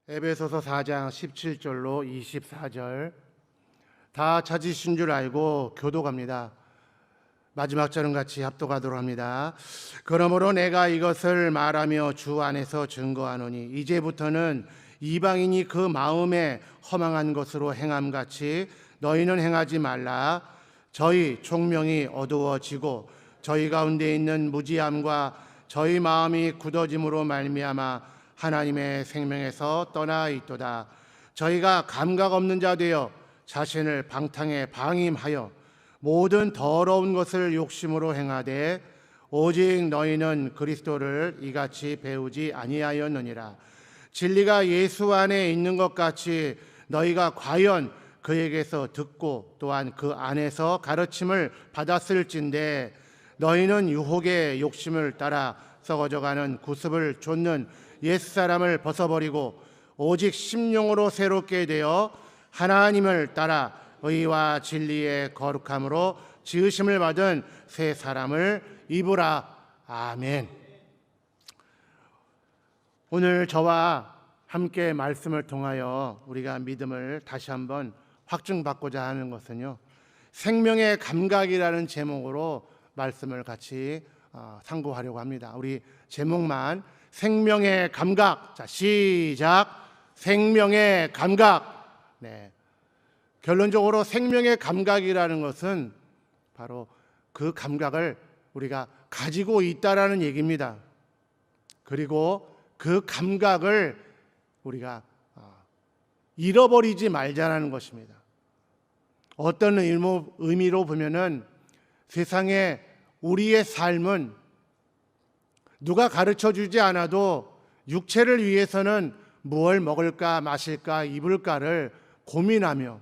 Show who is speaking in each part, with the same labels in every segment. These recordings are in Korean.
Speaker 1: 에베소서 4장 17절로 24절 다 찾으신 줄 알고 교독합니다. 마지막 절은 같이 합독하도록 합니다. 그러므로 내가 이것을 말하며 주 안에서 증거하노니 이제부터는 이방인이 그 마음에 허망한 것으로 행함같이 너희는 행하지 말라. 저희 총명이 어두워지고 저희 가운데 있는 무지함과 저희 마음이 굳어짐으로 말미암아 하나님의 생명에서 떠나 있도다. 저희가 감각 없는 자 되어 자신을 방탕에 방임하여 모든 더러운 것을 욕심으로 행하되 오직 너희는 그리스도를 이같이 배우지 아니하였느니라. 진리가 예수 안에 있는 것 같이 너희가 과연 그에게서 듣고 또한 그 안에서 가르침을 받았을진데 너희는 유혹의 욕심을 따라 썩어져가는 구습을 좇는 옛사람을 벗어버리고 오직 심령으로 새롭게 되어 하나님을 따라 의와 진리의 거룩함으로 지으심을 받은 새 사람을 입으라. 아멘. 오늘 저와 함께 말씀을 통하여 우리가 믿음을 다시 한번 확증받고자 하는 것은요, 생명의 감각이라는 제목으로 말씀을 같이 상고하려고 합니다. 우리 제목만 생명의 감각. 자, 시작. 생명의 감각. 네. 결론적으로 생명의 감각이라는 것은 바로 그 감각을 우리가 가지고 있다라는 얘기입니다. 그리고 그 감각을 우리가 잃어버리지 말자라는 것입니다. 어떤 의미로 보면은 세상에 우리의 삶은 누가 가르쳐 주지 않아도 육체를 위해서는 무엇을 먹을까 마실까 입을까를 고민하며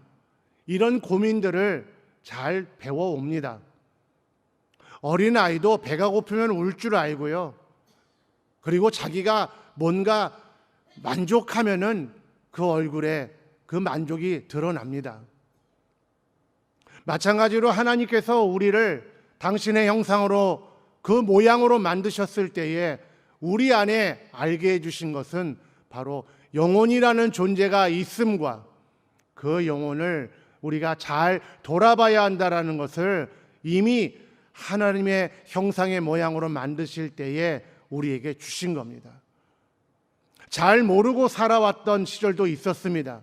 Speaker 1: 이런 고민들을 잘 배워옵니다. 어린아이도 배가 고프면 울 줄 알고요. 그리고 자기가 뭔가 만족하면은 그 얼굴에 그 만족이 드러납니다. 마찬가지로 하나님께서 우리를 당신의 형상으로 그 모양으로 만드셨을 때에 우리 안에 알게 해주신 것은 바로 영혼이라는 존재가 있음과 그 영혼을 우리가 잘 돌아봐야 한다라는 것을 이미 하나님의 형상의 모양으로 만드실 때에 우리에게 주신 겁니다. 잘 모르고 살아왔던 시절도 있었습니다.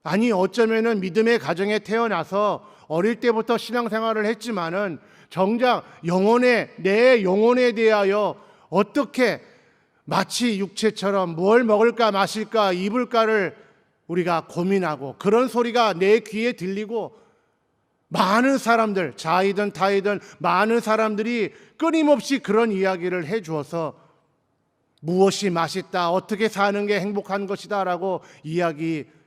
Speaker 1: 아니 어쩌면은 믿음의 가정에 태어나서 어릴 때부터 신앙생활을 했지만은 정작 내 영혼에 대하여 어떻게 마치 육체처럼 뭘 먹을까 마실까 입을까를 우리가 고민하고 그런 소리가 내 귀에 들리고 많은 사람들, 자이든 타이든 많은 사람들이 끊임없이 그런 이야기를 해주어서 무엇이 맛있다, 어떻게 사는 게 행복한 것이다 라고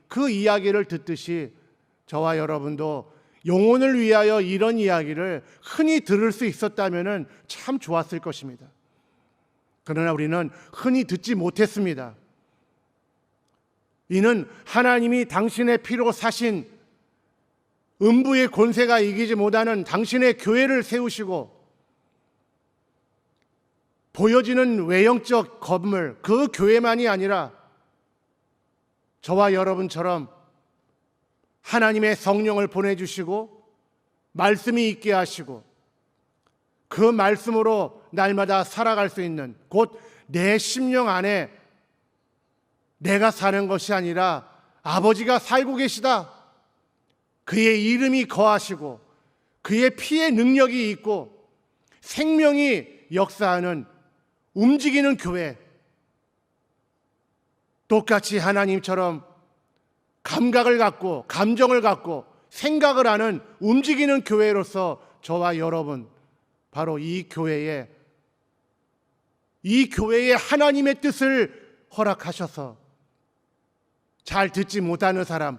Speaker 1: 그 이야기를 듣듯이 저와 여러분도 영혼을 위하여 이런 이야기를 흔히 들을 수 있었다면 참 좋았을 것입니다. 그러나 우리는 흔히 듣지 못했습니다. 이는 하나님이 당신의 피로 사신 음부의 권세가 이기지 못하는 당신의 교회를 세우시고 보여지는 외형적 건물, 그 교회만이 아니라 저와 여러분처럼 하나님의 성령을 보내주시고 말씀이 있게 하시고 그 말씀으로 날마다 살아갈 수 있는 곧 내 심령 안에 내가 사는 것이 아니라 아버지가 살고 계시다. 그의 이름이 거하시고 그의 피의 능력이 있고 생명이 역사하는 움직이는 교회, 똑같이 하나님처럼 감각을 갖고 감정을 갖고 생각을 하는 움직이는 교회로서 저와 여러분 바로 이 교회에 하나님의 뜻을 허락하셔서 잘 듣지 못하는 사람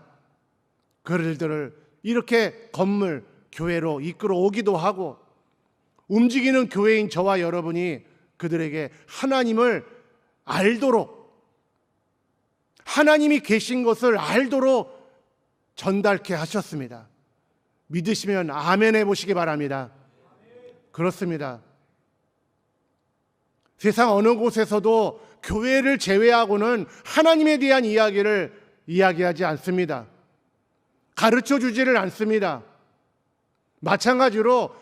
Speaker 1: 그들을 이렇게 건물 교회로 이끌어 오기도 하고 움직이는 교회인 저와 여러분이 그들에게 하나님을 알도록 하나님이 계신 것을 알도록 전달케 하셨습니다. 믿으시면 아멘 해보시기 바랍니다. 그렇습니다. 세상 어느 곳에서도 교회를 제외하고는 하나님에 대한 이야기를 이야기하지 않습니다. 가르쳐 주지를 않습니다. 마찬가지로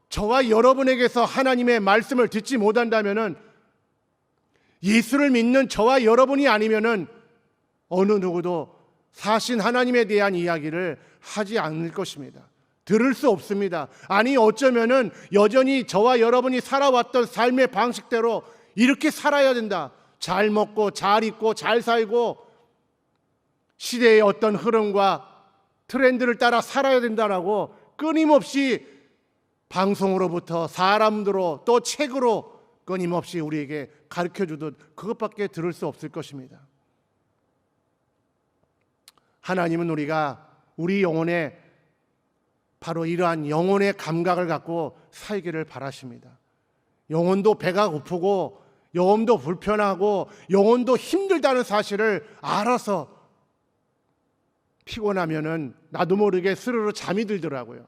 Speaker 1: 저와 여러분에게서 하나님의 말씀을 듣지 못한다면은, 예수를 믿는 저와 여러분이 아니면은 어느 누구도 사신 하나님에 대한 이야기를 하지 않을 것입니다. 들을 수 없습니다. 아니, 어쩌면은 여전히 저와 여러분이 살아왔던 삶의 방식대로 이렇게 살아야 된다, 잘 먹고 잘 입고 잘 살고 시대의 어떤 흐름과 트렌드를 따라 살아야 된다라고 끊임없이 방송으로부터 사람들로 또 책으로 끊임없이 우리에게 가르쳐주듯 그것밖에 들을 수 없을 것입니다. 하나님은 우리 영혼에 바로 이러한 영혼의 감각을 갖고 살기를 바라십니다. 영혼도 배가 고프고 영혼도 불편하고 영혼도 힘들다는 사실을 알아서 피곤하면은 나도 모르게 스르르 잠이 들더라고요.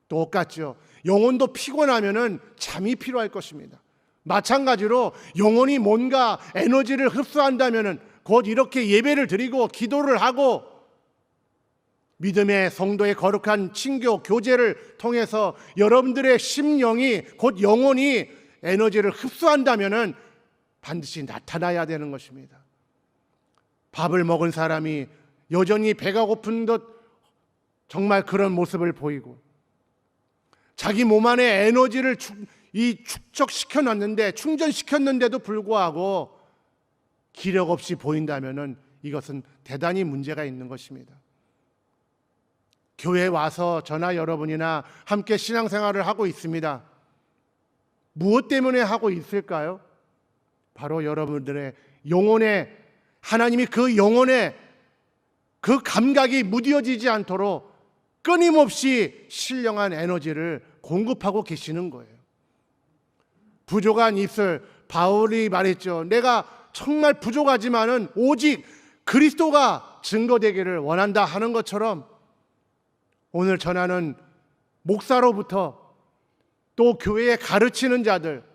Speaker 1: 똑같죠. 영혼도 피곤하면은 잠이 필요할 것입니다. 마찬가지로 영혼이 뭔가 에너지를 흡수한다면은 곧 이렇게 예배를 드리고 기도를 하고 믿음의 성도의 거룩한 친교 교제를 통해서 여러분들의 심령이 곧 영혼이 에너지를 흡수한다면은 반드시 나타나야 되는 것입니다. 밥을 먹은 사람이 여전히 배가 고픈 듯 정말 그런 모습을 보이고, 자기 몸 안에 에너지를 축적시켜 놨는데, 충전시켰는데도 불구하고 기력 없이 보인다면은 이것은 대단히 문제가 있는 것입니다. 교회에 와서 저나 여러분이나 함께 신앙생활을 하고 있습니다. 무엇 때문에 하고 있을까요? 바로 여러분들의 영혼에, 하나님이 그 영혼에 그 감각이 무뎌지지 않도록 끊임없이 신령한 에너지를 공급하고 계시는 거예요. 부족한 입술, 바울이 말했죠. 내가 정말 부족하지만은 오직 그리스도가 증거되기를 원한다 하는 것처럼, 오늘 전하는 목사로부터 또 교회에 가르치는 자들,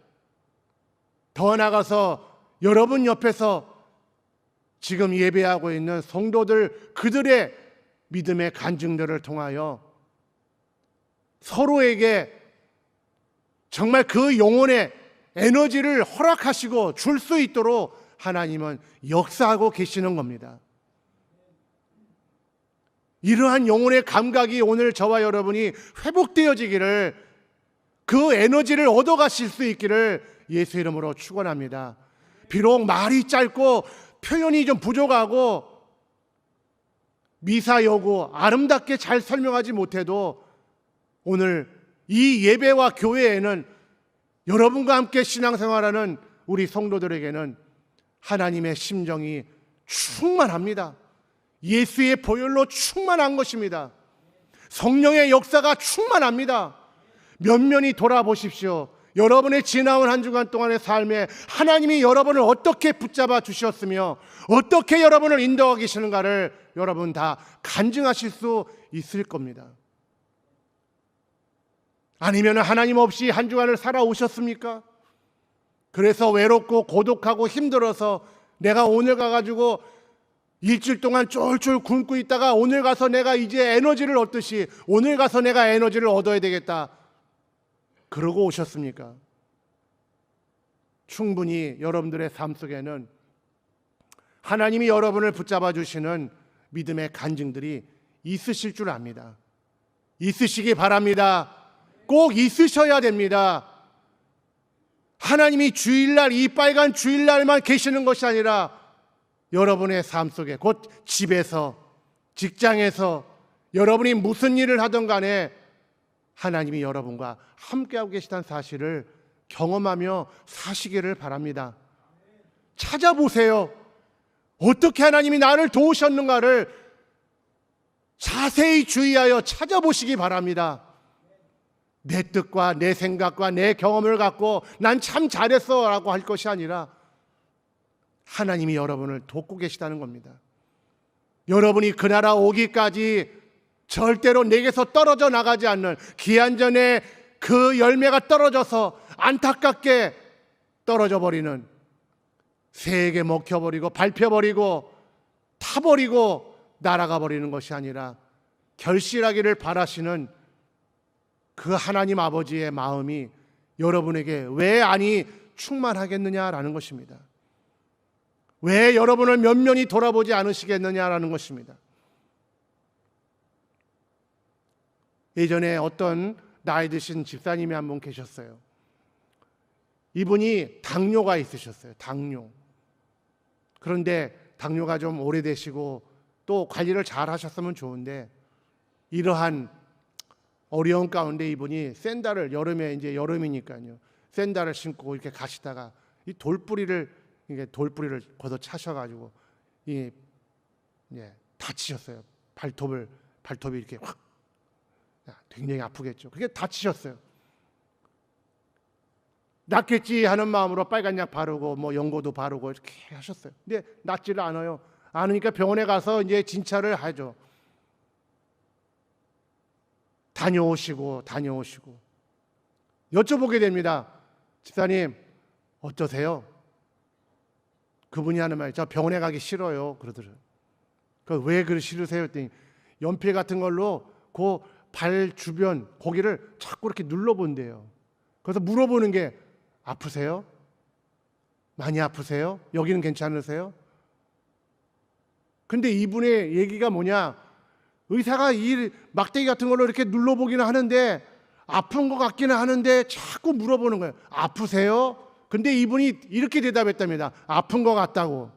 Speaker 1: 더 나아가서 여러분 옆에서 지금 예배하고 있는 성도들, 그들의 믿음의 간증들을 통하여 서로에게 정말 그 영혼의 에너지를 허락하시고 줄 수 있도록 하나님은 역사하고 계시는 겁니다. 이러한 영혼의 감각이 오늘 저와 여러분이 회복되어지기를, 그 에너지를 얻어가실 수 있기를 예수 이름으로 축원합니다. 비록 말이 짧고 표현이 좀 부족하고 미사여구 아름답게 잘 설명하지 못해도 오늘 이 예배와 교회에는 여러분과 함께 신앙생활하는 우리 성도들에게는 하나님의 심정이 충만합니다. 예수의 보혈로 충만한 것입니다. 성령의 역사가 충만합니다. 면면히 돌아보십시오. 여러분의 지나온 한 주간 동안의 삶에 하나님이 여러분을 어떻게 붙잡아 주셨으며 어떻게 여러분을 인도하고 계시는가를 여러분 다 간증하실 수 있을 겁니다. 아니면 하나님 없이 한 주간을 살아오셨습니까? 그래서 외롭고 고독하고 힘들어서 내가 오늘 가가지고 일주일 동안 쫄쫄 굶고 있다가 오늘 가서 내가 이제 에너지를 얻듯이 오늘 가서 내가 에너지를 얻어야 되겠다, 그러고 오셨습니까? 충분히 여러분들의 삶 속에는 하나님이 여러분을 붙잡아 주시는 믿음의 간증들이 있으실 줄 압니다. 있으시기 바랍니다. 꼭 있으셔야 됩니다. 하나님이 주일날, 이 빨간 주일날만 계시는 것이 아니라 여러분의 삶 속에, 곧 집에서, 직장에서, 여러분이 무슨 일을 하든 간에 하나님이 여러분과 함께하고 계시다는 사실을 경험하며 사시기를 바랍니다. 찾아보세요. 어떻게 하나님이 나를 도우셨는가를 자세히 주의하여 찾아보시기 바랍니다. 내 뜻과 내 생각과 내 경험을 갖고 난 참 잘했어 라고 할 것이 아니라 하나님이 여러분을 돕고 계시다는 겁니다. 여러분이 그 나라 오기까지 절대로 내게서 떨어져 나가지 않는, 기한전에 그 열매가 떨어져서 안타깝게 떨어져 버리는, 새에게 먹혀버리고 밟혀버리고 타버리고 날아가 버리는 것이 아니라 결실하기를 바라시는 그 하나님 아버지의 마음이 여러분에게 왜 아니 충만하겠느냐라는 것입니다. 왜 여러분을 면면히 돌아보지 않으시겠느냐라는 것입니다. 예전에 어떤 나이 드신 집사님이 한 분 계셨어요. 이분이 당뇨가 있으셨어요. 당뇨. 그런데 당뇨가 좀 오래되시고 또 관리를 잘 하셨으면 좋은데, 이러한 어려운 가운데 이분이 샌들을, 여름에 이제 여름이니까요, 샌들을 신고 이렇게 가시다가 이 돌뿌리를 걷어 차셔가지고 다치셨어요. 발톱이 이렇게 확, 굉장히 아프겠죠. 그게 다치셨어요. 낫겠지 하는 마음으로 빨간 약 바르고 뭐 연고도 바르고 이렇게 하셨어요. 근데 낫지를 않아요. 않으니까 병원에 가서 이제 진찰을 하죠. 다녀오시고 여쭤보게 됩니다. 집사님 어떠세요? 그분이 하는 말이, 저 병원에 가기 싫어요 그러더라고요. 왜 그리 싫으세요? 했더니 연필 같은 걸로 그 발 주변 거기를 자꾸 이렇게 눌러본대요. 그래서 물어보는 게, 아프세요? 많이 아프세요? 여기는 괜찮으세요? 근데 이분의 얘기가 뭐냐, 의사가 이 막대기 같은 걸로 이렇게 눌러보기는 하는데 아픈 것 같기는 하는데 자꾸 물어보는 거예요. 아프세요? 근데 이분이 이렇게 대답했답니다. 아픈 것 같다고.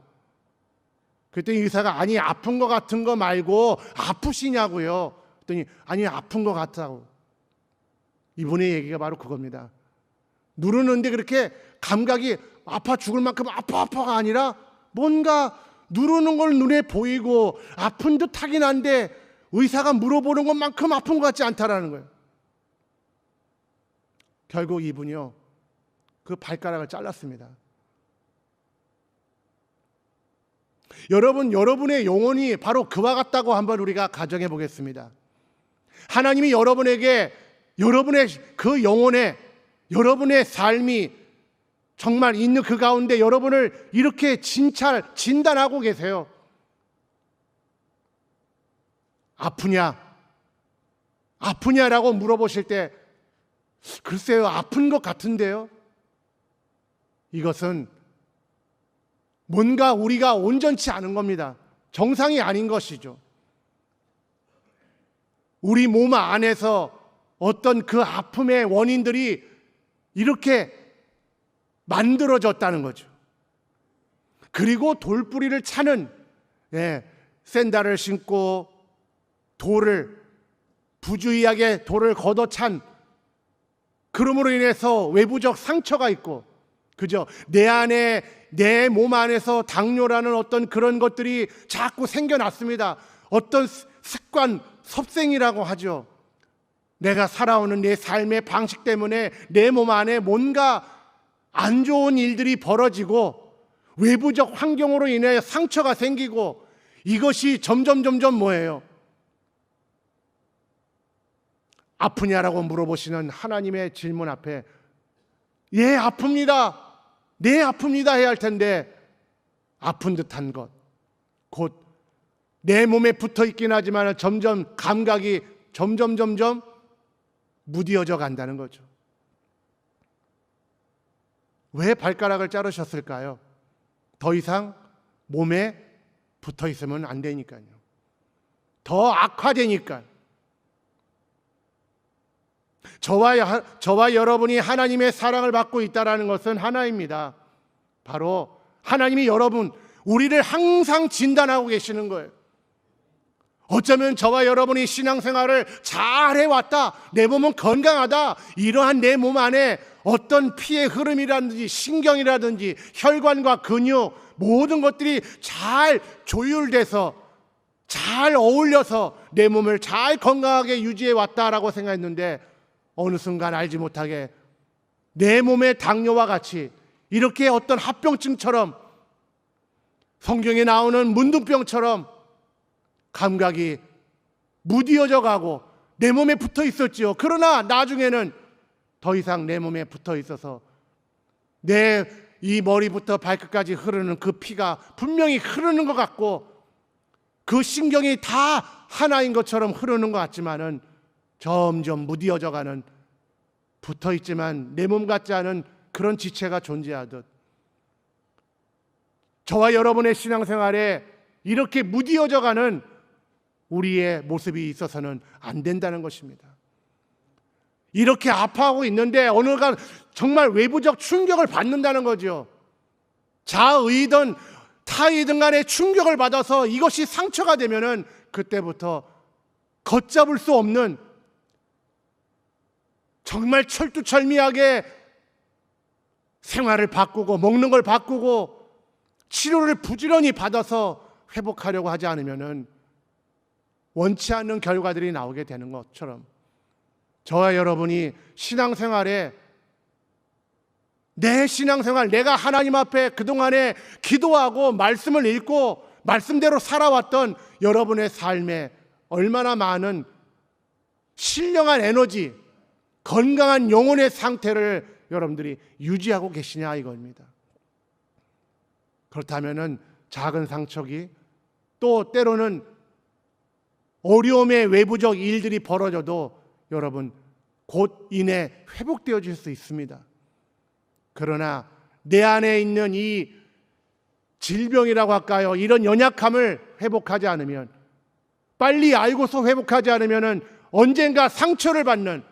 Speaker 1: 그랬더니 의사가, 아니 아픈 것 같은 거 말고 아프시냐고요. 그랬더니 아니 아픈 것 같다고. 이분의 얘기가 바로 그겁니다. 누르는데 그렇게 감각이 아파 죽을 만큼 아파가 아니라 뭔가 누르는 걸 눈에 보이고 아픈 듯 하긴 한데 의사가 물어보는 것만큼 아픈 것 같지 않다라는 거예요. 결국 이분이요, 그 발가락을 잘랐습니다. 여러분의 영혼이 바로 그와 같다고 한번 우리가 가정해 보겠습니다. 하나님이 여러분에게 여러분의 그 영혼에, 여러분의 삶이 정말 있는 그 가운데 여러분을 이렇게 진단하고 계세요. 아프냐라고 물어보실 때, 글쎄요 아픈 것 같은데요. 이것은 뭔가 우리가 온전치 않은 겁니다. 정상이 아닌 것이죠. 우리 몸 안에서 어떤 그 아픔의 원인들이 이렇게 만들어졌다는 거죠. 그리고 돌뿌리를 차는, 샌들을 신고 부주의하게 돌을 걷어찬, 그러므로 인해서 외부적 상처가 있고, 그죠? 내 몸 안에서 당뇨라는 어떤 그런 것들이 자꾸 생겨났습니다. 어떤 습관, 섭생이라고 하죠. 내가 살아오는 내 삶의 방식 때문에 내 몸 안에 뭔가 안 좋은 일들이 벌어지고 외부적 환경으로 인해 상처가 생기고, 이것이 점점 뭐예요? 아프냐라고 물어보시는 하나님의 질문 앞에 예 아픕니다, 네 아픕니다 해야 할 텐데, 아픈 듯한 것, 곧 내 몸에 붙어 있긴 하지만 점점 감각이 점점 무뎌져 간다는 거죠. 왜 발가락을 자르셨을까요? 더 이상 몸에 붙어 있으면 안 되니까요. 더 악화되니까. 저와 여러분이 하나님의 사랑을 받고 있다는 것은 하나입니다. 바로 하나님이 우리를 항상 진단하고 계시는 거예요. 어쩌면 저와 여러분이 신앙생활을 잘 해왔다, 내 몸은 건강하다, 이러한 내 몸 안에 어떤 피의 흐름이라든지 신경이라든지 혈관과 근육, 모든 것들이 잘 조율돼서 잘 어울려서 내 몸을 잘 건강하게 유지해 왔다라고 생각했는데, 어느 순간 알지 못하게 내 몸의 당뇨와 같이 이렇게 어떤 합병증처럼, 성경에 나오는 문둥병처럼 감각이 무뎌져 가고 내 몸에 붙어 있었지요. 그러나 나중에는 더 이상 내 몸에 붙어 있어서 내 이 머리부터 발끝까지 흐르는 그 피가 분명히 흐르는 것 같고 그 신경이 다 하나인 것처럼 흐르는 것 같지만은 점점 무뎌져가는, 붙어있지만 내 몸 같지 않은 그런 지체가 존재하듯 저와 여러분의 신앙생활에 이렇게 무뎌져가는 우리의 모습이 있어서는 안 된다는 것입니다. 이렇게 아파하고 있는데 어느가 정말 외부적 충격을 받는다는 거죠. 자의든 타의든 간에 충격을 받아서 이것이 상처가 되면은 그때부터 걷잡을 수 없는, 정말 철두철미하게 생활을 바꾸고 먹는 걸 바꾸고 치료를 부지런히 받아서 회복하려고 하지 않으면은 원치 않는 결과들이 나오게 되는 것처럼, 저와 여러분이 신앙생활에, 내 신앙생활, 내가 하나님 앞에 그동안에 기도하고 말씀을 읽고 말씀대로 살아왔던 여러분의 삶에 얼마나 많은 신령한 에너지, 건강한 영혼의 상태를 여러분들이 유지하고 계시냐 이겁니다. 그렇다면은 작은 상처기, 또 때로는 어려움의 외부적 일들이 벌어져도 여러분 곧 이내 회복되어질 수 있습니다. 그러나 내 안에 있는 이 질병이라고 할까요? 이런 연약함을 회복하지 않으면, 빨리 알고서 회복하지 않으면 언젠가 상처를 받는,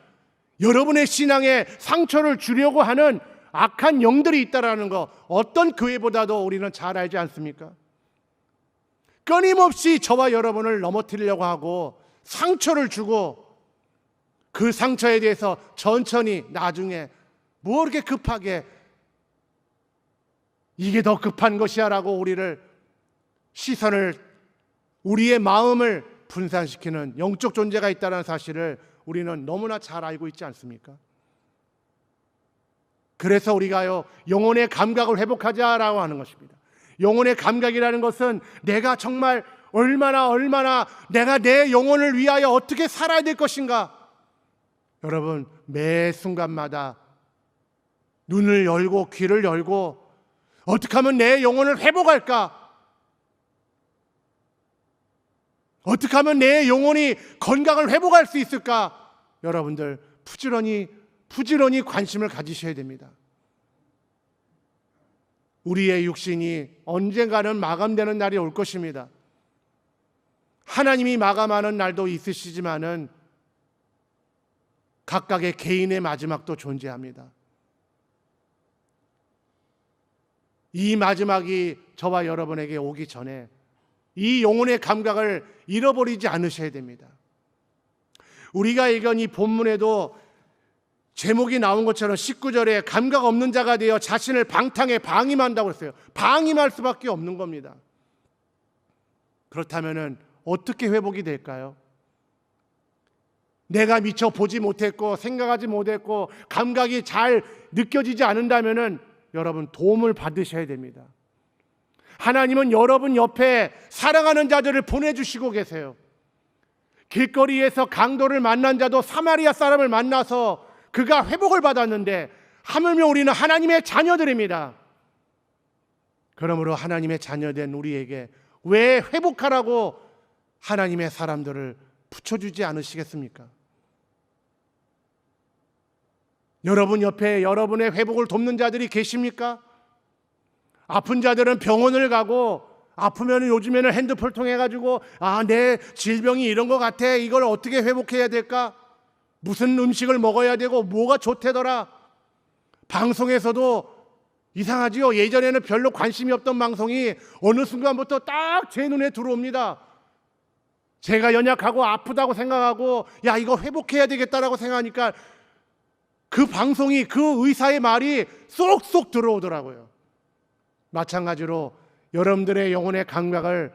Speaker 1: 여러분의 신앙에 상처를 주려고 하는 악한 영들이 있다라는 거 어떤 교회보다도 우리는 잘 알지 않습니까? 끊임없이 저와 여러분을 넘어뜨리려고 하고 상처를 주고, 그 상처에 대해서 천천히 나중에 뭐 이렇게 급하게 이게 더 급한 것이야 라고 우리를, 시선을, 우리의 마음을 분산시키는 영적 존재가 있다는 사실을 우리는 너무나 잘 알고 있지 않습니까? 그래서 우리가요, 영혼의 감각을 회복하자라고 하는 것입니다. 영혼의 감각이라는 것은 내가 정말 얼마나 내가 내 영혼을 위하여 어떻게 살아야 될 것인가. 여러분, 매 순간마다 눈을 열고 귀를 열고 어떻게 하면 내 영혼을 회복할까? 어떻게 하면 내 영혼이 건강을 회복할 수 있을까? 여러분들 부지런히 관심을 가지셔야 됩니다. 우리의 육신이 언젠가는 마감되는 날이 올 것입니다. 하나님이 마감하는 날도 있으시지만은 각각의 개인의 마지막도 존재합니다. 이 마지막이 저와 여러분에게 오기 전에 이 영혼의 감각을 잃어버리지 않으셔야 됩니다. 우리가 읽은 이 본문에도 제목이 나온 것처럼 19절에 감각 없는 자가 되어 자신을 방탕에 방임한다고 했어요. 방임할 수밖에 없는 겁니다. 그렇다면 어떻게 회복이 될까요? 내가 미처 보지 못했고 생각하지 못했고 감각이 잘 느껴지지 않는다면 여러분 도움을 받으셔야 됩니다. 하나님은 여러분 옆에 사랑하는 자들을 보내주시고 계세요. 길거리에서 강도를 만난 자도 사마리아 사람을 만나서 그가 회복을 받았는데, 하물며 우리는 하나님의 자녀들입니다. 그러므로 하나님의 자녀된 우리에게 왜 회복하라고 하나님의 사람들을 붙여주지 않으시겠습니까? 여러분 옆에 여러분의 회복을 돕는 자들이 계십니까? 아픈 자들은 병원을 가고, 아프면 요즘에는 핸드폰 통해 가지고 내 질병이 이런 것 같아, 이걸 어떻게 회복해야 될까? 무슨 음식을 먹어야 되고 뭐가 좋대더라. 방송에서도 이상하지요. 예전에는 별로 관심이 없던 방송이 어느 순간부터 딱 제 눈에 들어옵니다. 제가 연약하고 아프다고 생각하고 이거 회복해야 되겠다라고 생각하니까 그 방송이, 그 의사의 말이 쏙쏙 들어오더라고요. 마찬가지로 여러분들의 영혼의 감각을,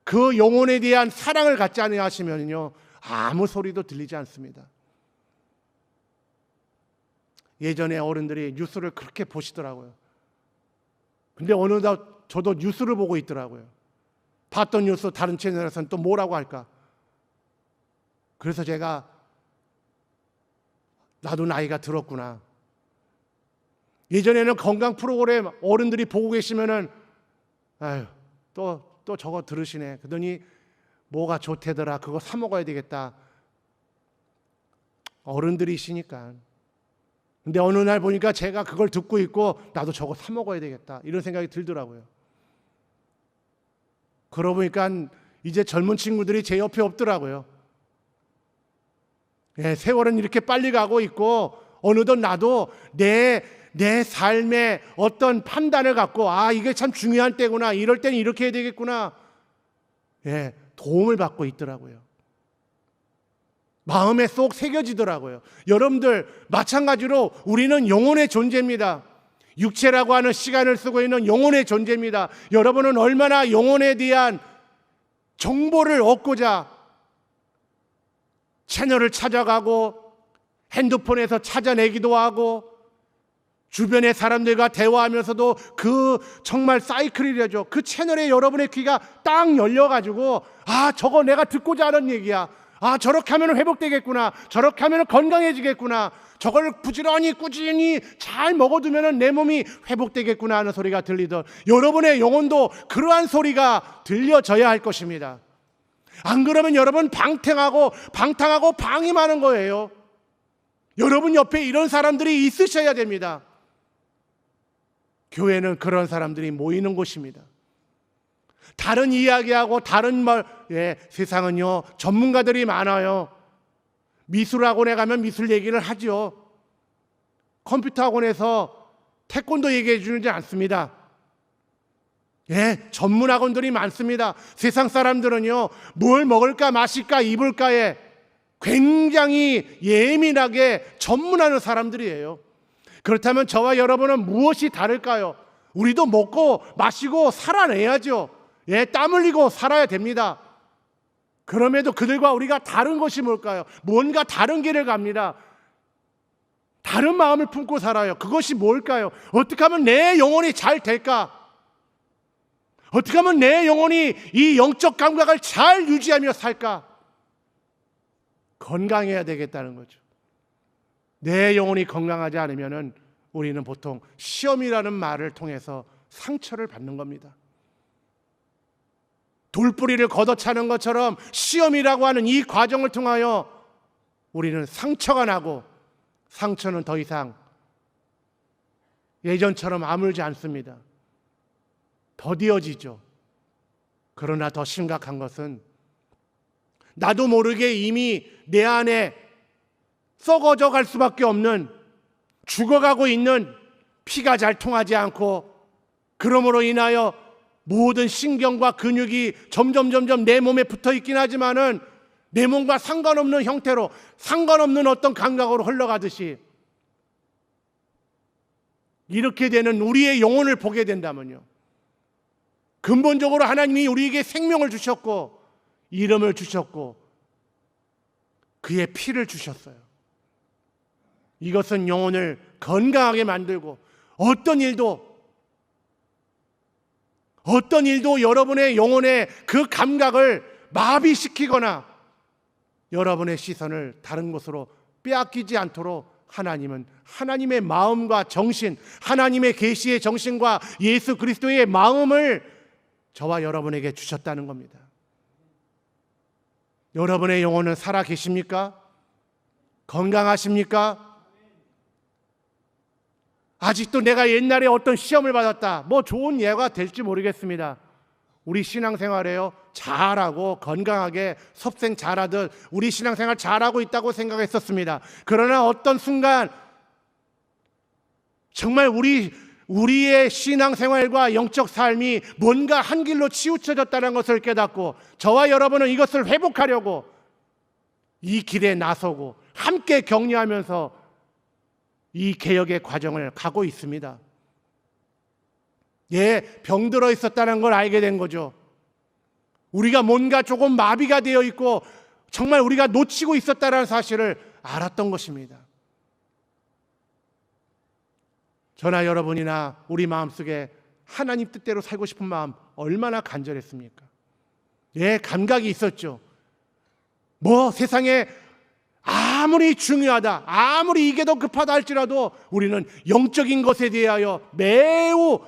Speaker 1: 그 영혼에 대한 사랑을 갖지 않으시면요 아무 소리도 들리지 않습니다. 예전에 어른들이 뉴스를 그렇게 보시더라고요. 근데 어느덧 저도 뉴스를 보고 있더라고요. 봤던 뉴스 다른 채널에서는 또 뭐라고 할까? 그래서 제가 나도 나이가 들었구나. 예전에는 건강 프로그램 어른들이 보고 계시면은 아유, 또 저거 들으시네. 그러더니 뭐가 좋대더라. 그거 사 먹어야 되겠다. 어른들이시니까. 근데 어느 날 보니까 제가 그걸 듣고 있고 나도 저거 사 먹어야 되겠다. 이런 생각이 들더라고요. 그러고 보니까 이제 젊은 친구들이 제 옆에 없더라고요. 예, 세월은 이렇게 빨리 가고 있고 어느덧 나도 내 삶의 어떤 판단을 갖고 이게 참 중요한 때구나. 이럴 때는 이렇게 해야 되겠구나. 예, 도움을 받고 있더라고요. 마음에 쏙 새겨지더라고요. 여러분들 마찬가지로 우리는 영혼의 존재입니다. 육체라고 하는 시간을 쓰고 있는 영혼의 존재입니다. 여러분은 얼마나 영혼에 대한 정보를 얻고자 채널을 찾아가고 핸드폰에서 찾아내기도 하고 주변의 사람들과 대화하면서도 그 정말 사이클이라죠. 그 채널에 여러분의 귀가 딱 열려가지고 저거 내가 듣고자 하는 얘기야. 저렇게 하면 회복되겠구나. 저렇게 하면 건강해지겠구나. 저걸 부지런히 꾸준히 잘 먹어두면 내 몸이 회복되겠구나 하는 소리가 들리던 여러분의 영혼도 그러한 소리가 들려져야 할 것입니다. 안 그러면 여러분 방탕하고 방임하는 거예요. 여러분 옆에 이런 사람들이 있으셔야 됩니다. 교회는 그런 사람들이 모이는 곳입니다. 다른 이야기하고 다른 세상은요 전문가들이 많아요. 미술학원에 가면 미술 얘기를 하죠. 컴퓨터 학원에서 태권도 얘기해 주지 않습니다. 전문 학원들이 많습니다. 세상 사람들은요 뭘 먹을까 마실까 입을까에 굉장히 예민하게 전문하는 사람들이에요. 그렇다면 저와 여러분은 무엇이 다를까요? 우리도 먹고 마시고 살아내야죠. 땀 흘리고 살아야 됩니다. 그럼에도 그들과 우리가 다른 것이 뭘까요? 뭔가 다른 길을 갑니다. 다른 마음을 품고 살아요. 그것이 뭘까요? 어떻게 하면 내 영혼이 잘 될까? 어떻게 하면 내 영혼이 이 영적 감각을 잘 유지하며 살까? 건강해야 되겠다는 거죠. 내 영혼이 건강하지 않으면 우리는 보통 시험이라는 말을 통해서 상처를 받는 겁니다. 돌뿌리를 걷어차는 것처럼 시험이라고 하는 이 과정을 통하여 우리는 상처가 나고 상처는 더 이상 예전처럼 아물지 않습니다. 더디어지죠. 그러나 더 심각한 것은 나도 모르게 이미 내 안에 썩어져 갈 수밖에 없는 죽어가고 있는 피가 잘 통하지 않고 그러므로 인하여 모든 신경과 근육이 점점 내 몸에 붙어 있긴 하지만은 내 몸과 상관없는 형태로 상관없는 어떤 감각으로 흘러가듯이 이렇게 되는 우리의 영혼을 보게 된다면요, 근본적으로 하나님이 우리에게 생명을 주셨고 이름을 주셨고 그의 피를 주셨어요. 이것은 영혼을 건강하게 만들고 어떤 일도 여러분의 영혼의 그 감각을 마비시키거나 여러분의 시선을 다른 곳으로 빼앗기지 않도록 하나님은 하나님의 마음과 정신, 하나님의 계시의 정신과 예수 그리스도의 마음을 저와 여러분에게 주셨다는 겁니다. 여러분의 영혼은 살아 계십니까? 건강하십니까? 아직도 내가 옛날에 어떤 시험을 받았다, 좋은 예가 될지 모르겠습니다. 우리 신앙생활에요, 잘하고 건강하게 섭생 잘하듯 우리 신앙생활 잘하고 있다고 생각했었습니다. 그러나 어떤 순간 정말 우리의 신앙생활과 영적 삶이 뭔가 한 길로 치우쳐졌다는 것을 깨닫고 저와 여러분은 이것을 회복하려고 이 길에 나서고 함께 격려하면서 이 개혁의 과정을 가고 있습니다. 병들어 있었다는 걸 알게 된 거죠. 우리가 뭔가 조금 마비가 되어 있고 정말 우리가 놓치고 있었다는 사실을 알았던 것입니다. 저나 여러분이나 우리 마음속에 하나님 뜻대로 살고 싶은 마음 얼마나 간절했습니까? 감각이 있었죠. 세상에 아무리 중요하다, 아무리 이게 더 급하다 할지라도 우리는 영적인 것에 대하여 매우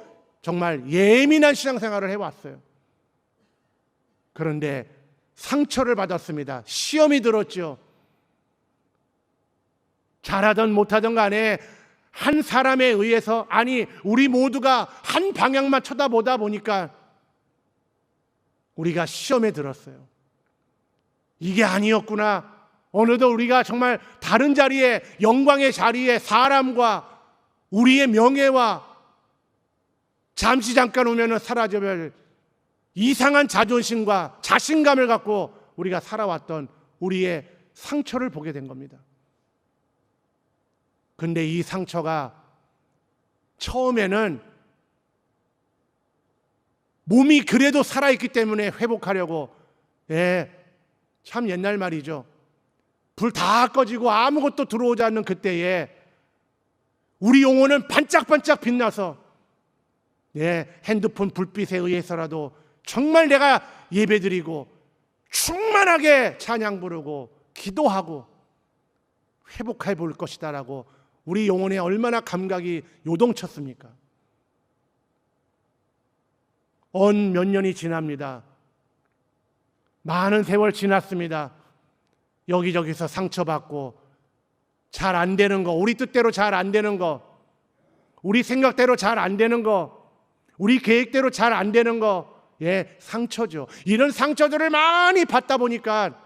Speaker 1: 정말 예민한 신앙생활을 해왔어요. 그런데 상처를 받았습니다. 시험이 들었죠. 잘하든 못하든 간에 한 사람에 의해서, 아니 우리 모두가 한 방향만 쳐다보다 보니까 우리가 시험에 들었어요. 이게 아니었구나. 어느덧 우리가 정말 다른 자리에, 영광의 자리에 사람과 우리의 명예와 잠시 잠깐 오면 사라져버릴 이상한 자존심과 자신감을 갖고 우리가 살아왔던 우리의 상처를 보게 된 겁니다. 근데 이 상처가 처음에는 몸이 그래도 살아있기 때문에 회복하려고, 참 옛날 말이죠. 불 다 꺼지고 아무것도 들어오지 않는 그때에 우리 영혼은 반짝반짝 빛나서 핸드폰 불빛에 의해서라도 정말 내가 예배드리고 충만하게 찬양 부르고 기도하고 회복해 볼 것이다라고 우리 영혼에 얼마나 감각이 요동쳤습니까? 몇 년이 지납니다. 많은 세월 지났습니다. 여기저기서 상처받고 잘 안 되는 거, 우리 뜻대로 잘 안 되는 거, 우리 생각대로 잘 안 되는 거, 우리 계획대로 잘 안 되는 거, 상처죠. 이런 상처들을 많이 받다 보니까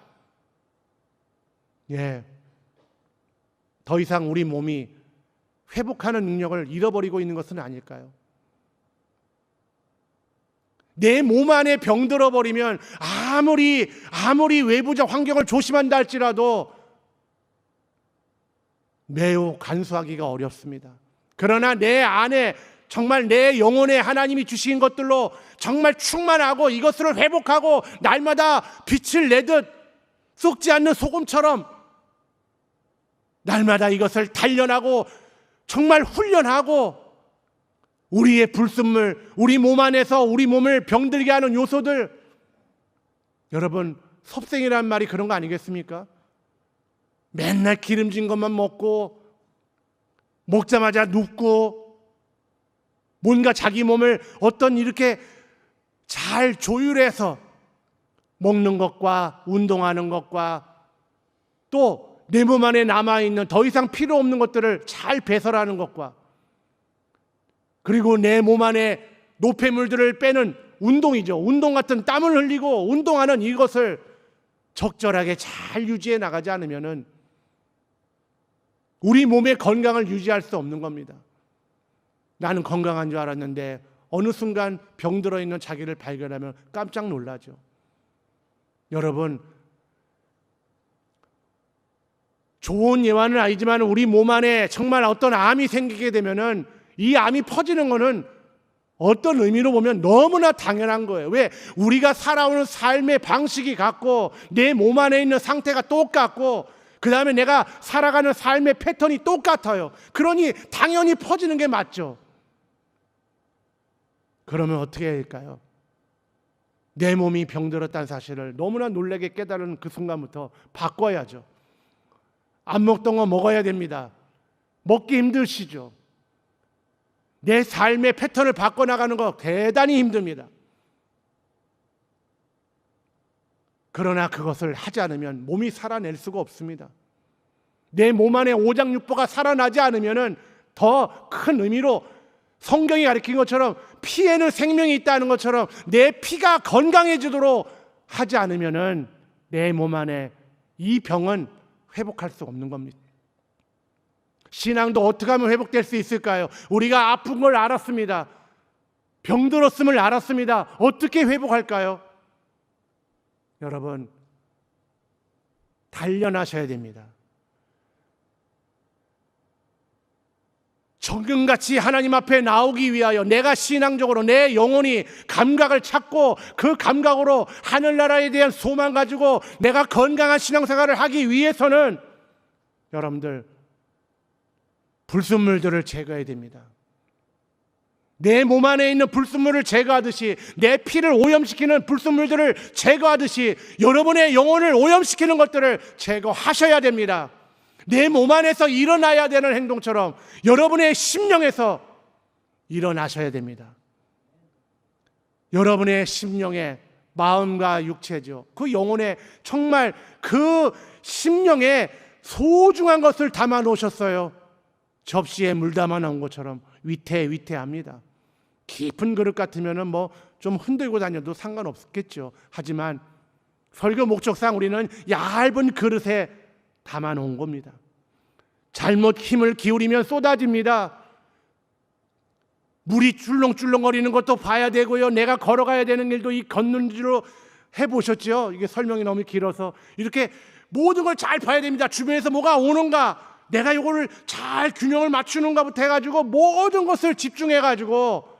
Speaker 1: 더 이상 우리 몸이 회복하는 능력을 잃어버리고 있는 것은 아닐까요? 내 몸 안에 병들어 버리면 아무리 외부적 환경을 조심한다 할지라도 매우 간수하기가 어렵습니다. 그러나 내 안에 정말 내 영혼에 하나님이 주신 것들로 정말 충만하고 이것을 회복하고 날마다 빛을 내듯 썩지 않는 소금처럼 날마다 이것을 단련하고 정말 훈련하고 우리의 불순물, 우리 몸 안에서 우리 몸을 병들게 하는 요소들, 여러분 섭생이란 말이 그런 거 아니겠습니까? 맨날 기름진 것만 먹고 먹자마자 눕고 뭔가 자기 몸을 어떤 이렇게 잘 조율해서 먹는 것과 운동하는 것과 또 내 몸 안에 남아있는 더 이상 필요 없는 것들을 잘 배설하는 것과 그리고 내 몸 안에 노폐물들을 빼는 운동이죠. 운동 같은 땀을 흘리고 운동하는 이것을 적절하게 잘 유지해 나가지 않으면 우리 몸의 건강을 유지할 수 없는 겁니다. 나는 건강한 줄 알았는데 어느 순간 병들어 있는 자기를 발견하면 깜짝 놀라죠. 여러분, 좋은 예화는 아니지만 우리 몸 안에 정말 어떤 암이 생기게 되면은 이 암이 퍼지는 거는 어떤 의미로 보면 너무나 당연한 거예요. 왜? 우리가 살아오는 삶의 방식이 같고 내 몸 안에 있는 상태가 똑같고 그 다음에 내가 살아가는 삶의 패턴이 똑같아요. 그러니 당연히 퍼지는 게 맞죠. 그러면 어떻게 해야 할까요? 내 몸이 병들었다는 사실을 너무나 놀라게 깨달은 그 순간부터 바꿔야죠. 안 먹던 거 먹어야 됩니다. 먹기 힘드시죠? 내 삶의 패턴을 바꿔나가는 거 대단히 힘듭니다. 그러나 그것을 하지 않으면 몸이 살아낼 수가 없습니다. 내 몸 안에 오장육부가 살아나지 않으면 더 큰 의미로 성경이 가르친 것처럼 피에는 생명이 있다는 것처럼 내 피가 건강해지도록 하지 않으면 내 몸 안에 이 병은 회복할 수 없는 겁니다. 신앙도 어떻게 하면 회복될 수 있을까요? 우리가 아픈 걸 알았습니다. 병들었음을 알았습니다. 어떻게 회복할까요? 여러분, 단련하셔야 됩니다. 정금같이 하나님 앞에 나오기 위하여 내가 신앙적으로 내 영혼이 감각을 찾고 그 감각으로 하늘나라에 대한 소망 가지고 내가 건강한 신앙생활을 하기 위해서는 여러분들 불순물들을 제거해야 됩니다. 내 몸 안에 있는 불순물을 제거하듯이, 내 피를 오염시키는 불순물들을 제거하듯이 여러분의 영혼을 오염시키는 것들을 제거하셔야 됩니다. 내 몸 안에서 일어나야 되는 행동처럼 여러분의 심령에서 일어나셔야 됩니다. 여러분의 심령에, 마음과 육체죠, 그 영혼에 정말 그 심령에 소중한 것을 담아 놓으셨어요. 접시에 물 담아 놓은 것처럼 위태합니다. 깊은 그릇 같으면 좀 흔들고 다녀도 상관없겠죠. 하지만 설교 목적상 우리는 얇은 그릇에 담아 놓은 겁니다. 잘못 힘을 기울이면 쏟아집니다. 물이 줄렁줄렁거리는 것도 봐야 되고요. 내가 걸어가야 되는 길도 이 걷는 줄로 해보셨죠? 이게 설명이 너무 길어서 이렇게 모든 걸 잘 봐야 됩니다. 주변에서 뭐가 오는가, 내가 이거를 잘 균형을 맞추는가부터 해가지고 모든 것을 집중해가지고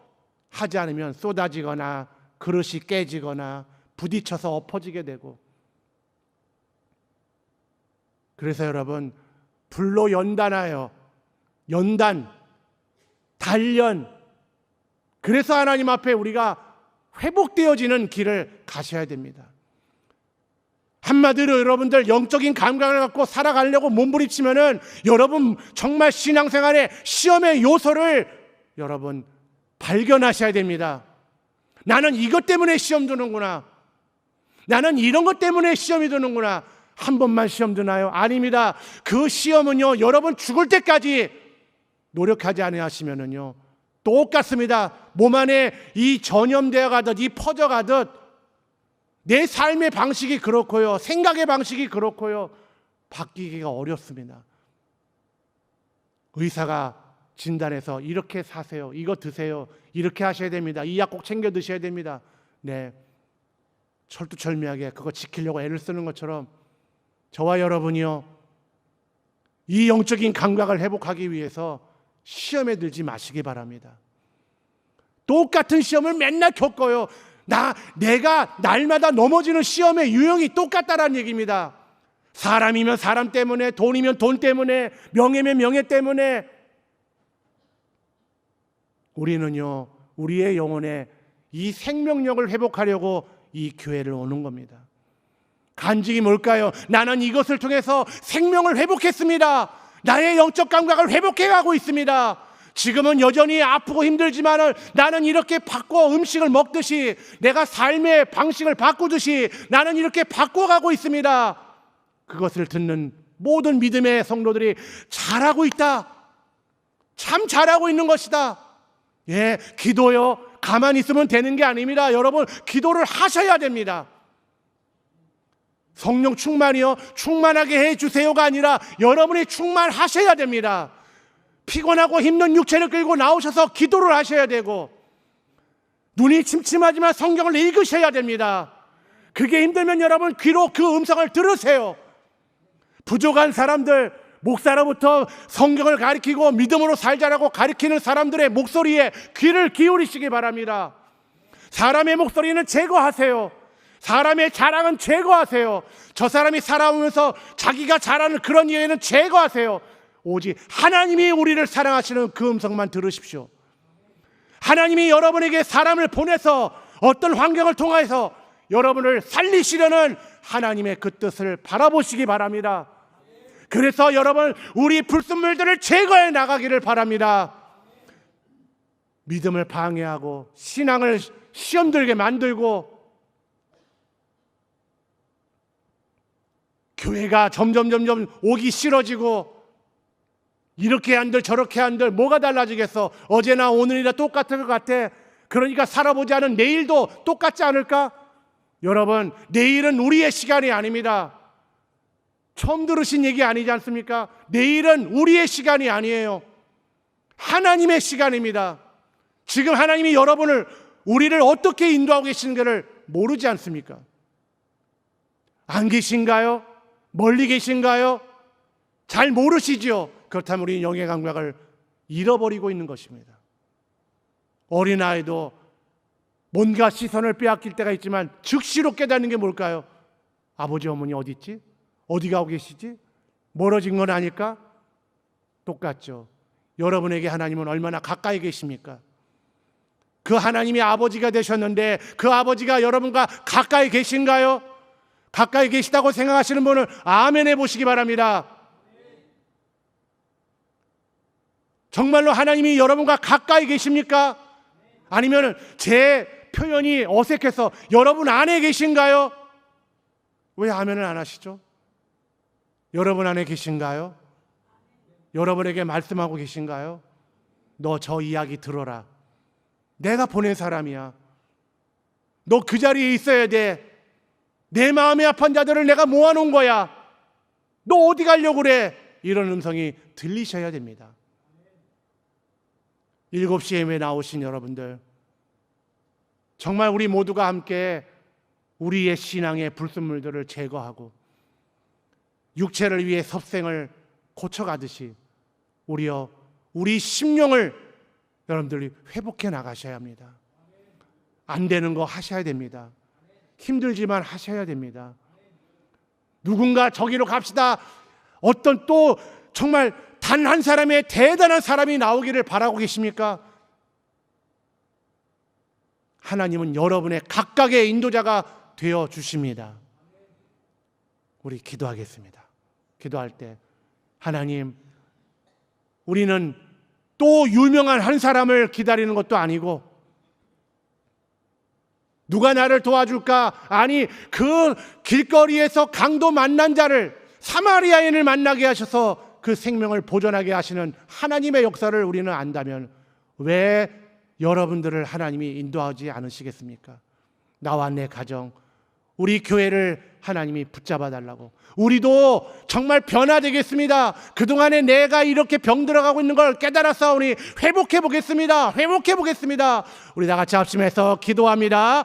Speaker 1: 하지 않으면 쏟아지거나 그릇이 깨지거나 부딪혀서 엎어지게 되고. 그래서 여러분, 불로 연단하여, 연단, 단련, 그래서 하나님 앞에 우리가 회복되어지는 길을 가셔야 됩니다. 한마디로 여러분들 영적인 감각을 갖고 살아가려고 몸부림치면은 여러분 정말 신앙생활의 시험의 요소를 여러분 발견하셔야 됩니다. 나는 이것 때문에 시험 드는구나, 나는 이런 것 때문에 시험이 드는구나. 한 번만 시험 드나요? 아닙니다. 그 시험은요, 여러분 죽을 때까지 노력하지 않으시면은요 똑같습니다. 몸 안에 이 전염되어 가듯, 이 퍼져 가듯 내 삶의 방식이 그렇고요, 생각의 방식이 그렇고요, 바뀌기가 어렵습니다. 의사가 진단해서 이렇게 사세요, 이거 드세요, 이렇게 하셔야 됩니다, 이 약 꼭 챙겨 드셔야 됩니다. 네, 철두철미하게 그거 지키려고 애를 쓰는 것처럼 저와 여러분이요, 이 영적인 감각을 회복하기 위해서 시험에 들지 마시기 바랍니다. 똑같은 시험을 맨날 겪어요. 내가 날마다 넘어지는 시험의 유형이 똑같다라는 얘기입니다. 사람이면 사람 때문에, 돈이면 돈 때문에, 명예면 명예 때문에. 우리는요, 우리의 영혼에 이 생명력을 회복하려고 이 교회를 오는 겁니다. 간증이 뭘까요? 나는 이것을 통해서 생명을 회복했습니다. 나의 영적 감각을 회복해가고 있습니다. 지금은 여전히 아프고 힘들지만 나는 이렇게 바꿔 음식을 먹듯이, 내가 삶의 방식을 바꾸듯이 나는 이렇게 바꿔가고 있습니다. 그것을 듣는 모든 믿음의 성도들이 잘하고 있다, 참 잘하고 있는 것이다. 예, 기도요, 가만히 있으면 되는 게 아닙니다. 여러분, 기도를 하셔야 됩니다. 성령 충만이요, 충만하게 해주세요가 아니라 여러분이 충만하셔야 됩니다. 피곤하고 힘든 육체를 끌고 나오셔서 기도를 하셔야 되고, 눈이 침침하지만 성경을 읽으셔야 됩니다. 그게 힘들면 여러분 귀로 그 음성을 들으세요. 부족한 사람들, 목사로부터 성경을 가르치고 믿음으로 살자라고 가르치는 사람들의 목소리에 귀를 기울이시기 바랍니다. 사람의 목소리는 제거하세요. 사람의 자랑은 제거하세요. 저 사람이 살아오면서 자기가 잘하는 그런 이야기는 제거하세요. 오직 하나님이 우리를 사랑하시는 그 음성만 들으십시오. 하나님이 여러분에게 사람을 보내서 어떤 환경을 통해서 여러분을 살리시려는 하나님의 그 뜻을 바라보시기 바랍니다. 그래서 여러분, 우리 불순물들을 제거해 나가기를 바랍니다. 믿음을 방해하고 신앙을 시험 들게 만들고, 교회가 점점 오기 싫어지고, 이렇게 한들 저렇게 한들 뭐가 달라지겠어? 어제나 오늘이나 똑같은 것 같아. 그러니까 살아보지 않은 내일도 똑같지 않을까? 여러분, 내일은 우리의 시간이 아닙니다. 처음 들으신 얘기 아니지 않습니까? 내일은 우리의 시간이 아니에요. 하나님의 시간입니다. 지금 하나님이 우리를 어떻게 인도하고 계신가를 모르지 않습니까? 안 계신가요? 멀리 계신가요? 잘 모르시죠? 그렇다면 우리 영의 감각을 잃어버리고 있는 것입니다. 어린아이도 뭔가 시선을 빼앗길 때가 있지만 즉시로 깨닫는 게 뭘까요? 아버지 어머니 어디 있지? 어디 가고 계시지? 멀어진 건 아닐까? 똑같죠. 여러분에게 하나님은 얼마나 가까이 계십니까? 그 하나님이 아버지가 되셨는데 그 아버지가 여러분과 가까이 계신가요? 가까이 계시다고 생각하시는 분은 아멘 해보시기 바랍니다. 정말로 하나님이 여러분과 가까이 계십니까? 아니면 제 표현이 어색해서 여러분 안에 계신가요? 왜 아멘을 안 하시죠? 여러분 안에 계신가요? 여러분에게 말씀하고 계신가요? 너 저 이야기 들어라. 내가 보낸 사람이야. 너 그 자리에 있어야 돼. 내 마음에 아픈 자들을 내가 모아놓은 거야. 너 어디 가려고 그래? 이런 음성이 들리셔야 됩니다. 7시 예배 나오신 여러분들, 정말 우리 모두가 함께 우리의 신앙의 불순물들을 제거하고 육체를 위해 섭생을 고쳐가듯이 우리 심령을 여러분들이 회복해 나가셔야 합니다. 안 되는 거 하셔야 됩니다. 힘들지만 하셔야 됩니다. 누군가 저기로 갑시다. 어떤 또 정말 단 한 사람의 대단한 사람이 나오기를 바라고 계십니까? 하나님은 여러분의 각각의 인도자가 되어 주십니다. 우리 기도하겠습니다. 기도할 때 하나님, 우리는 또 유명한 한 사람을 기다리는 것도 아니고 누가 나를 도와줄까? 아니, 그 길거리에서 강도 만난 자를, 사마리아인을 만나게 하셔서 그 생명을 보존하게 하시는 하나님의 역사를 우리는 안다면 왜 여러분들을 하나님이 인도하지 않으시겠습니까? 나와 내 가정, 우리 교회를 하나님이 붙잡아 달라고. 우리도 정말 변화되겠습니다. 그동안에 내가 이렇게 병들어가고 있는 걸 깨달았사오니 회복해 보겠습니다. 회복해 보겠습니다. 우리 다 같이 합심해서 기도합니다.